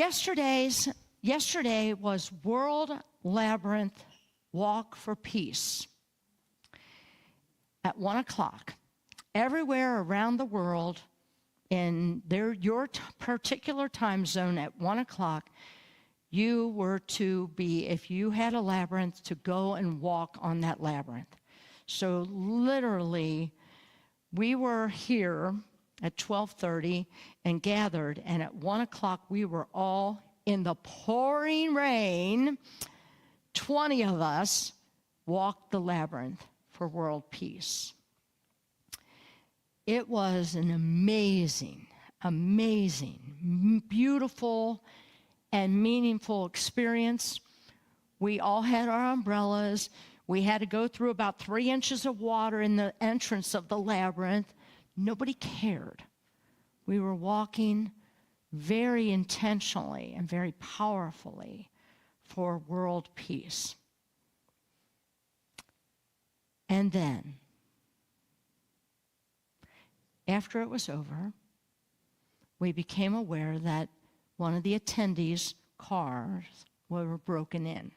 Yesterday was World Labyrinth Walk for Peace at 1 o'clock. Everywhere around the world, in your particular time zone at 1 o'clock, you were to be, if you had a labyrinth, to go and walk on that labyrinth. So literally, we were here at 12:30 and gathered, and at 1 o'clock we were all in the pouring rain. 20 of us walked the labyrinth for world peace. It was an amazing, beautiful, and meaningful experience. We all had our umbrellas. We had to go through about 3 inches of water in the entrance of the labyrinth. Nobody cared. We were walking very intentionally and very powerfully for world peace. And then, after it was over, we became aware that one of the attendees' cars were broken in,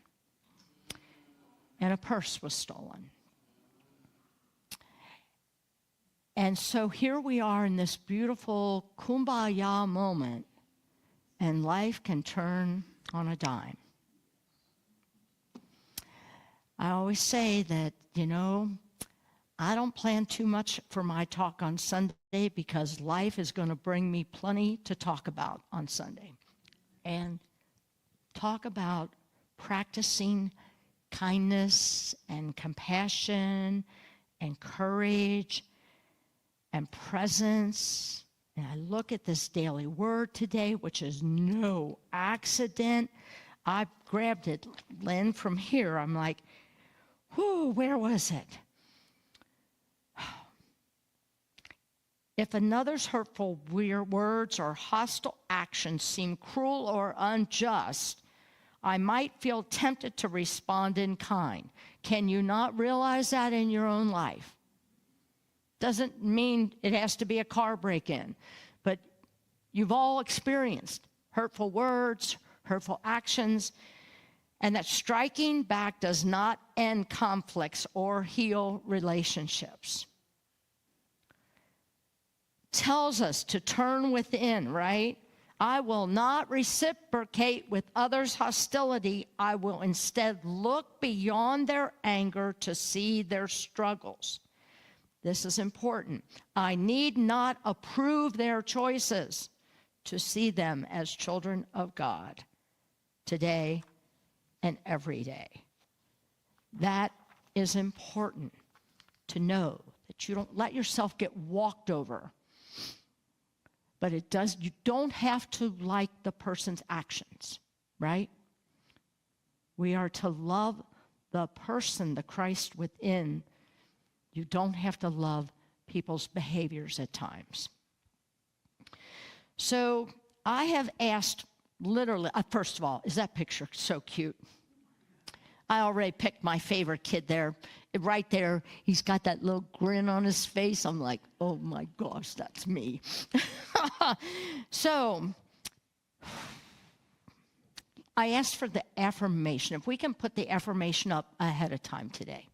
and a purse was stolen. And so here we are in this beautiful kumbaya moment, and life can turn on a dime. I always say that, I don't plan too much for my talk on Sunday because life is going to bring me plenty to talk about on Sunday. And talk about practicing kindness and compassion and courage and presence. And I look at this daily word today, which is no accident. I grabbed it, Lynn, from here. I'm like, whoo, where was it? If another's hurtful words or hostile actions seem cruel or unjust, I might feel tempted to respond in kind. Can you not realize that in your own life? Doesn't mean it has to be a car break-in, but you've all experienced hurtful words, hurtful actions, and that striking back does not end conflicts or heal relationships. Tells us to turn within, right? I will not reciprocate with others' hostility. I will instead look beyond their anger to see their struggles. This is important. I need not approve their choices to see them as children of God today and every day. That is important to know, that you don't let yourself get walked over. But you don't have to like the person's actions, right? We are to love the person, the Christ within. You don't have to love people's behaviors at times. So I have asked, literally, first of all, is that picture so cute? I already picked my favorite kid there. Right there, he's got that little grin on his face. I'm like, oh my gosh, that's me. So, I asked for the affirmation. If we can put the affirmation up ahead of time today.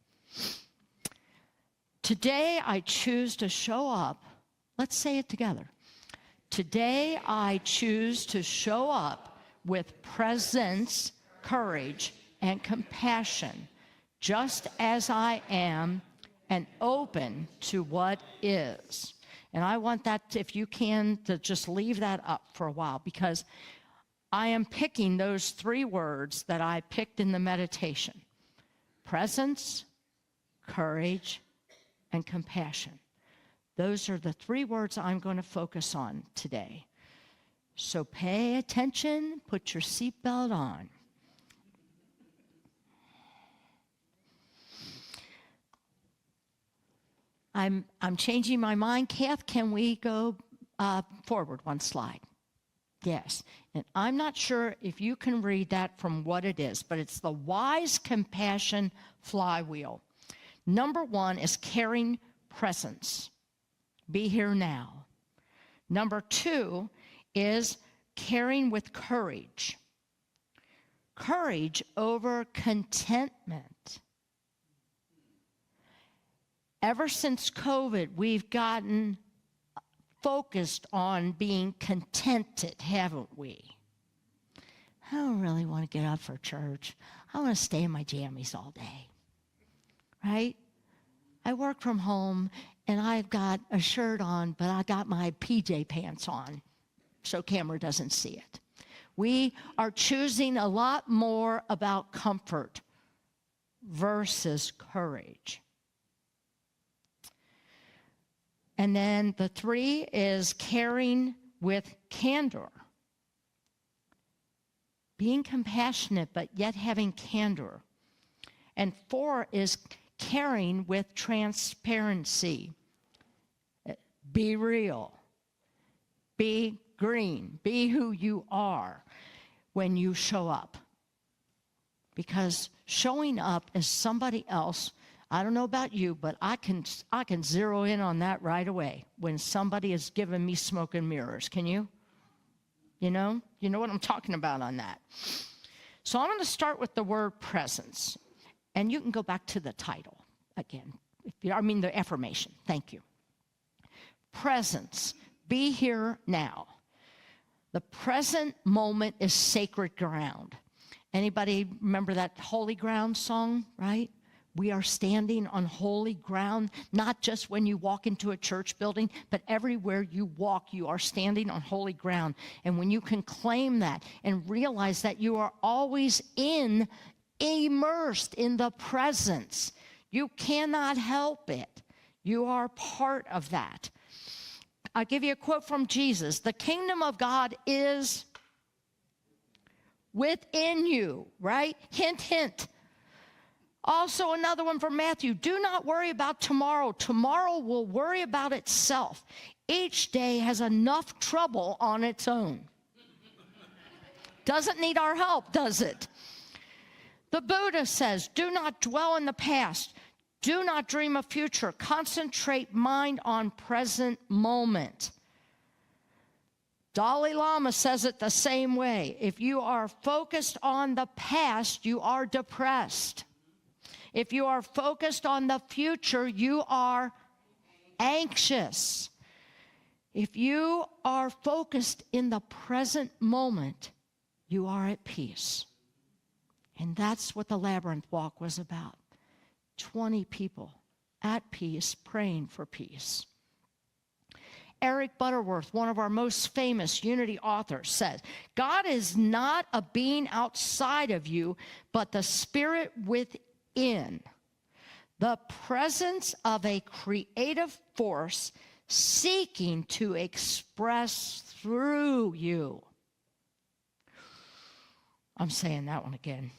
Today, I choose to show up. Let's say it together. Today, I choose to show up with presence, courage, and compassion, just as I am, and open to what is. And I want that, if you can, to just leave that up for a while, because I am picking those 3 words that I picked in the meditation: presence, courage, and compassion. Those are the 3 words I'm going to focus on today. So pay attention, put your seatbelt on. I'm changing my mind. Kath, can we go forward 1 slide? Yes. And I'm not sure if you can read that from what it is, but it's the wise compassion flywheel. Number 1 is caring presence. Be here now. Number 2 is caring with courage. Courage over contentment. Ever since COVID, we've gotten focused on being contented, haven't we? I don't really want to get up for church. I want to stay in my jammies all day, right? I work from home, and I've got a shirt on, but I got my PJ pants on, so camera doesn't see it. We are choosing a lot more about comfort versus courage. And then the 3 is caring with candor. Being compassionate, but yet having candor. And 4 is caring with transparency. Be real. Be green. Be who you are when you show up. Because showing up as somebody else, I don't know about you, but I can zero in on that right away when somebody is giving me smoke and mirrors. Can you? You know what I'm talking about on that. So I'm going to start with the word presence. And you can go back to the title again. The affirmation. Thank you. Presence. Be here now. The present moment is sacred ground. Anybody remember that Holy Ground song, right? We are standing on holy ground, not just when you walk into a church building, but everywhere you walk, you are standing on holy ground. And when you can claim that and realize that you are always immersed in the presence, you cannot help it. You are part of that. I'll give you a quote from Jesus. The kingdom of God is within you, right? Hint, hint. Also another one from Matthew. Do not worry about tomorrow. Tomorrow will worry about itself. Each day has enough trouble on its own. Doesn't need our help, does it? The Buddha says, do not dwell in the past. Do not dream of future. Concentrate mind on present moment. Dalai Lama says it the same way. If you are focused on the past, you are depressed. If you are focused on the future, you are anxious. If you are focused in the present moment, you are at peace. And that's what the Labyrinth Walk was about. 20 people at peace, praying for peace. Eric Butterworth, one of our most famous Unity authors, said, God is not a being outside of you, but the spirit within. The presence of a creative force seeking to express through you. I'm saying that one again.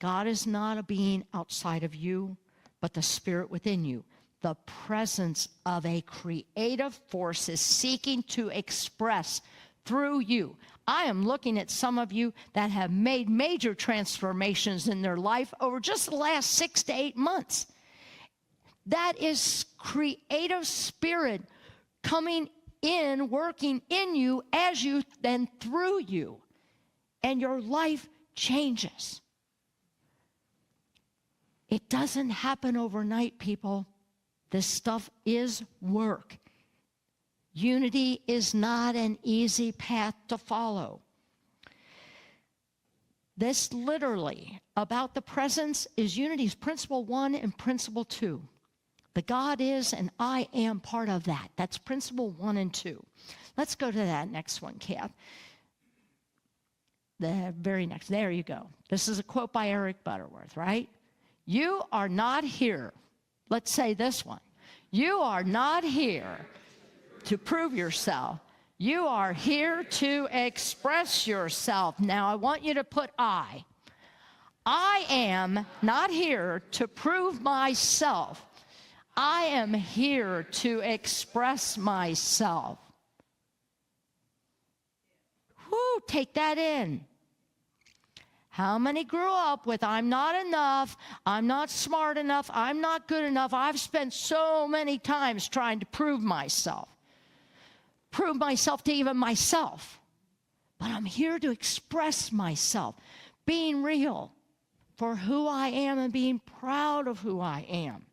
God is not a being outside of you, but the spirit within you. The presence of a creative force is seeking to express through you. I am looking at some of you that have made major transformations in their life over just the last 6 to 8 months. That is creative spirit coming in, working in you, as you, then through you. And your life changes. It doesn't happen overnight, people. This stuff is work. Unity is not an easy path to follow. This literally about the presence is Unity's principle 1 and principle 2. The God is and I am part of that. That's principle 1 and 2. Let's go to that next one, Kath. The very next. There you go. This is a quote by Eric Butterworth, right? You are not here. Let's say this one. You are not here to prove yourself. You are here to express yourself. Now, I want you to put I. I am not here to prove myself. I am here to express myself. Whoo, take that in. How many grew up with, I'm not enough, I'm not smart enough, I'm not good enough. I've spent so many times trying to prove myself to even myself. but I'm here to express myself, being real for who I am and being proud of who I am.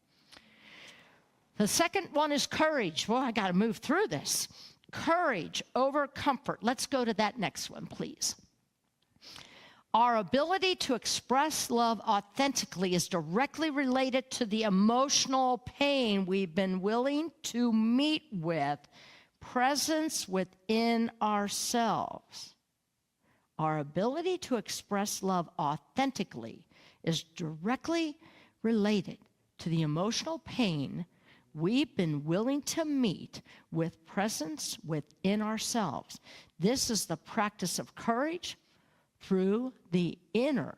The second one is courage. Well, I got to move through this. Courage over comfort. Let's go to that next one, please. Our ability to express love authentically is directly related to the emotional pain we've been willing to meet with, presence within ourselves. Our ability to express love authentically is directly related to the emotional pain we've been willing to meet with presence within ourselves. This is the practice of courage through the inner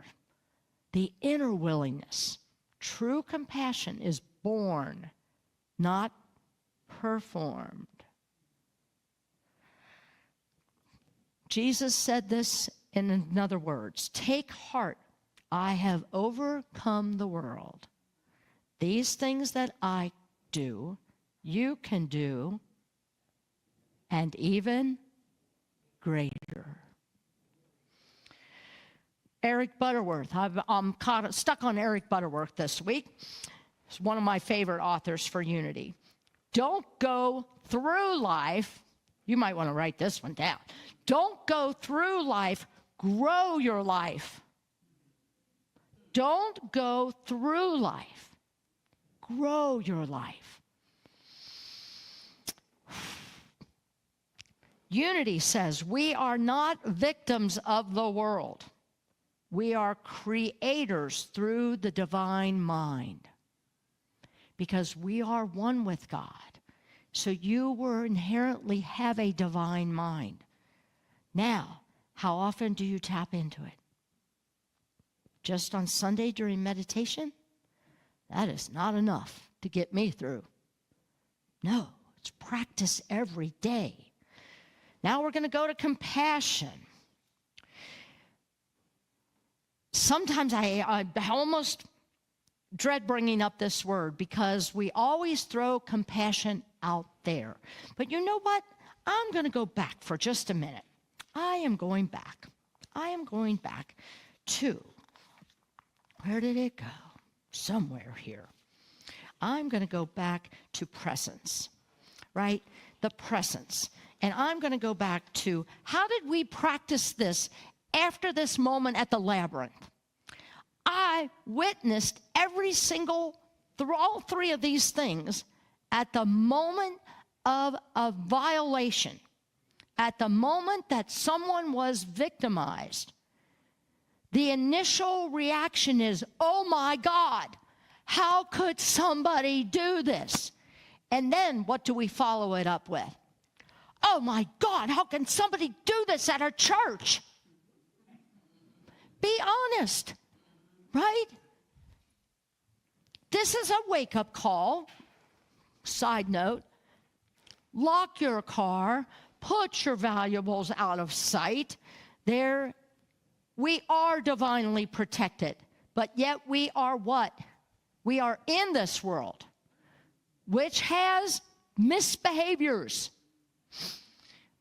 willingness. True compassion is born, not performed. Jesus said this in other words, take heart, I have overcome the world. These things that I do, you can do, and even greater. Eric Butterworth. I'm stuck on Eric Butterworth this week. He's one of my favorite authors for Unity. Don't go through life. You might want to write this one down. Don't go through life. Grow your life. Don't go through life. Grow your life. Unity says we are not victims of the world. We are creators through the divine mind, because we are one with God. So you will inherently have a divine mind. Now, how often do you tap into it? Just on Sunday during meditation? That is not enough to get me through. No, it's practice every day. Now we're going to go to compassion. Sometimes I almost dread bringing up this word because we always throw compassion out there. But you know what? I'm going to go back for just a minute. I am going back to, where did it go? Somewhere here. I'm going to go back to presence, right? The presence. And I'm going to go back to, how did we practice this after this moment at the labyrinth? I witnessed all three of these things at the moment of a violation, at the moment that someone was victimized. The initial reaction is, oh my God, how could somebody do this? And then what do we follow it up with? Oh my God, how can somebody do this at our church? Be honest, right? This is a wake-up call. Side note, lock your car, put your valuables out of sight. We are divinely protected, but yet we are what? We are in this world, which has misbehaviors,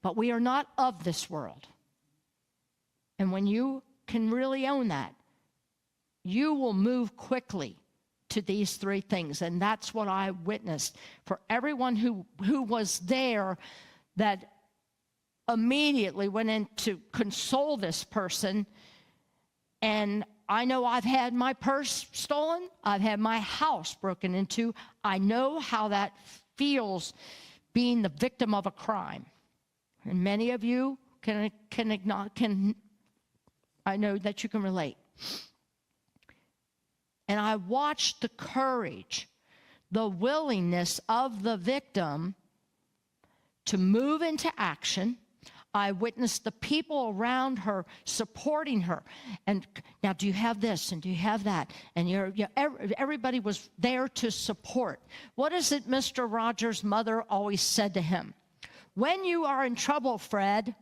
but we are not of this world. And when you can really own that, you will move quickly to these three things. And that's what I witnessed for everyone who was there, that immediately went in to console this person. And I know I've had my purse stolen. I've had my house broken into. I know how that feels, being the victim of a crime. And many of you can I know that you can relate. And I watched the courage, the willingness of the victim to move into action. I witnessed the people around her supporting her. And now, do you have this? And do you have that? And everybody was there to support. What is it Mr. Rogers' mother always said to him? When you are in trouble, Fred,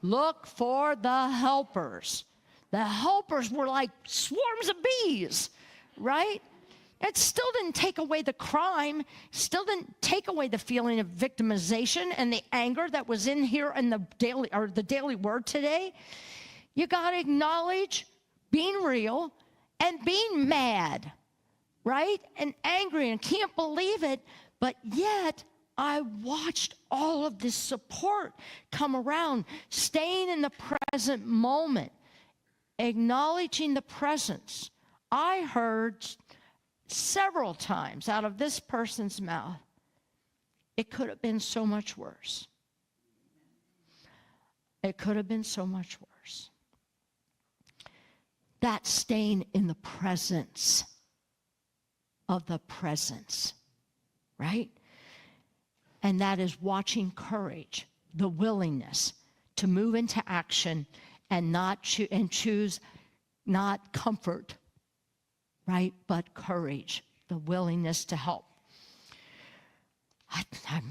look for the helpers. The helpers were like swarms of bees, right? It still didn't take away the crime, still didn't take away the feeling of victimization and the anger that was in here in the daily word today. You got to acknowledge being real and being mad, right? And angry and can't believe it, but yet I watched all of this support come around, staying in the present moment, acknowledging the presence. I heard several times out of this person's mouth, it could have been so much worse. It could have been so much worse. That's staying in the presence of the presence, right? And that is watching courage, the willingness to move into action and choose not comfort, right? But courage, the willingness to help. I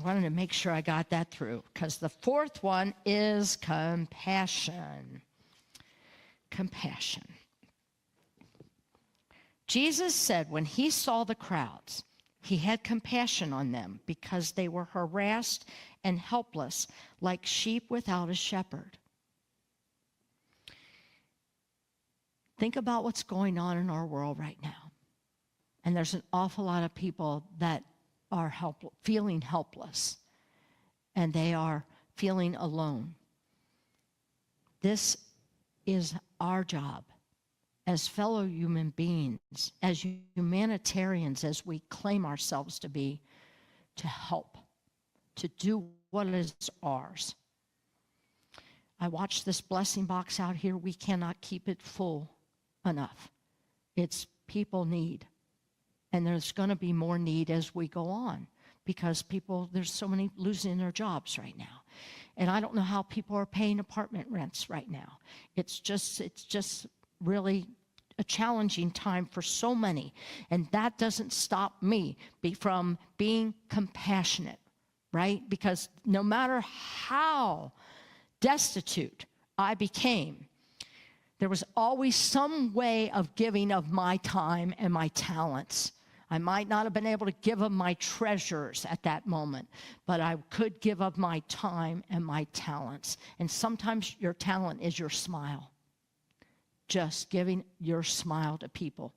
wanted to make sure I got that through, because the fourth one is compassion. Compassion. Jesus said when he saw the crowds, he had compassion on them because they were harassed and helpless like sheep without a shepherd. Think about what's going on in our world right now. And there's an awful lot of people that are feeling helpless, and they are feeling alone. This is our job as fellow human beings, as humanitarians, as we claim ourselves to be, to help, to do what is ours. I watched this blessing box out here. We cannot keep it full enough. It's people need. And there's going to be more need as we go on, because there's so many losing their jobs right now. And I don't know how people are paying apartment rents right now. It's just really a challenging time for so many. And that doesn't stop me from being compassionate, right? Because no matter how destitute I became, there was always some way of giving of my time and my talents. I might not have been able to give of my treasures at that moment, but I could give of my time and my talents. And sometimes your talent is your smile. Just giving your smile to people.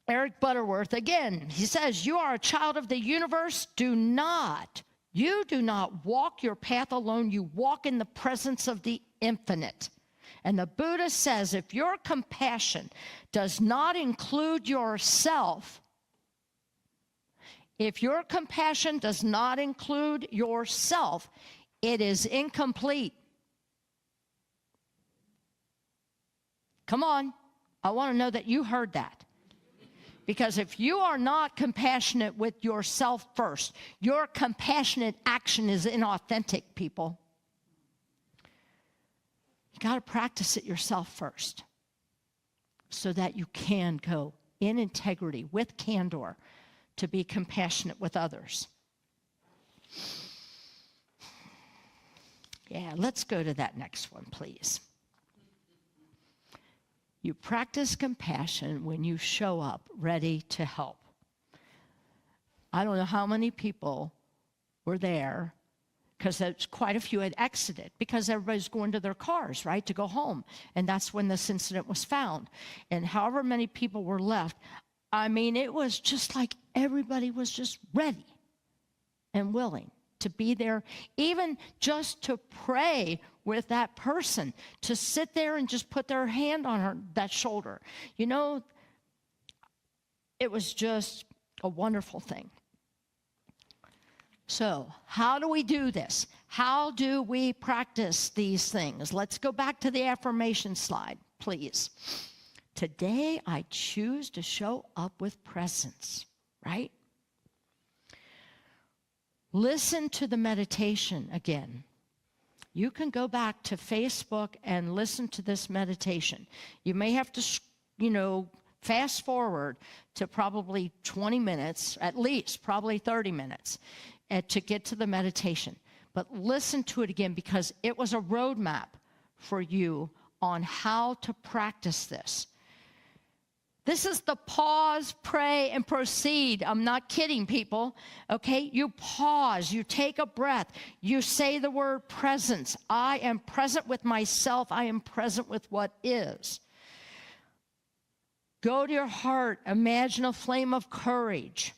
Eric Butterworth, again, he says, you are a child of the universe. You do not walk your path alone. You walk in the presence of the infinite. And the Buddha says, if your compassion does not include yourself, it is incomplete. Come on. I want to know that you heard that. Because if you are not compassionate with yourself first, your compassionate action is inauthentic, people. You got to practice it yourself first so that you can go in integrity with candor to be compassionate with others. Yeah, let's go to that next one, please. You practice compassion when you show up ready to help. I don't know how many people were there, because quite a few had exited because everybody's going to their cars, right, to go home. And that's when this incident was found. And however many people were left, I mean, it was just like everybody was just ready and willing to be there, even just to pray with that person, to sit there and just put their hand on that shoulder. You know, it was just a wonderful thing. So, how do we do this? How do we practice these things? Let's go back to the affirmation slide, please. Today, I choose to show up with presence, right? Listen to the meditation again. You can go back to Facebook and listen to this meditation. You may have to, fast forward to probably 20 minutes, at least, probably 30 minutes, to get to the meditation. But listen to it again, because it was a roadmap for you on how to practice this. This is the pause, pray, and proceed. I'm not kidding, people. Okay? You pause. You take a breath. You say the word presence. I am present with myself. I am present with what is. Go to your heart. Imagine a flame of courage.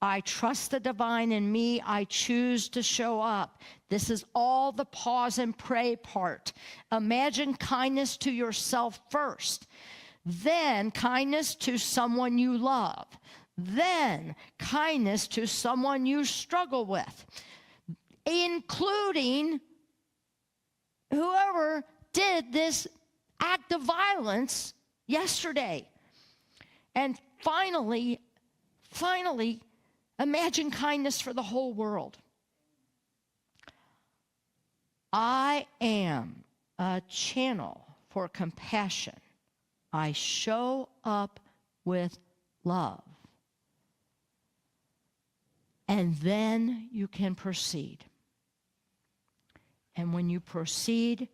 I trust the divine in me. I choose to show up. This is all the pause and pray part. Imagine kindness to yourself first. Then kindness to someone you love. Then kindness to someone you struggle with, including whoever did this act of violence yesterday. And finally, imagine kindness for the whole world. I am a channel for compassion. I show up with love. And then you can proceed. And when you proceed,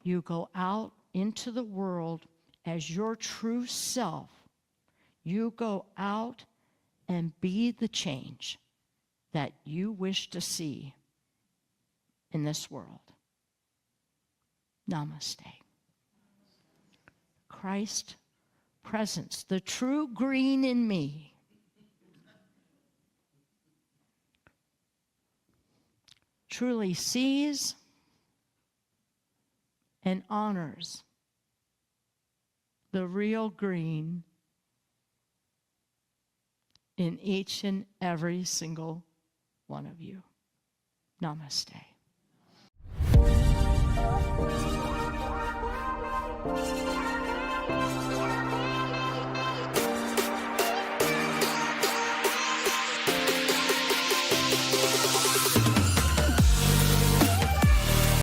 you go out into the world as your true self. You go out and be the change that you wish to see in this world. Namaste. Christ presence, the true green in me, truly sees and honors the real green in each and every single one of you. Namaste.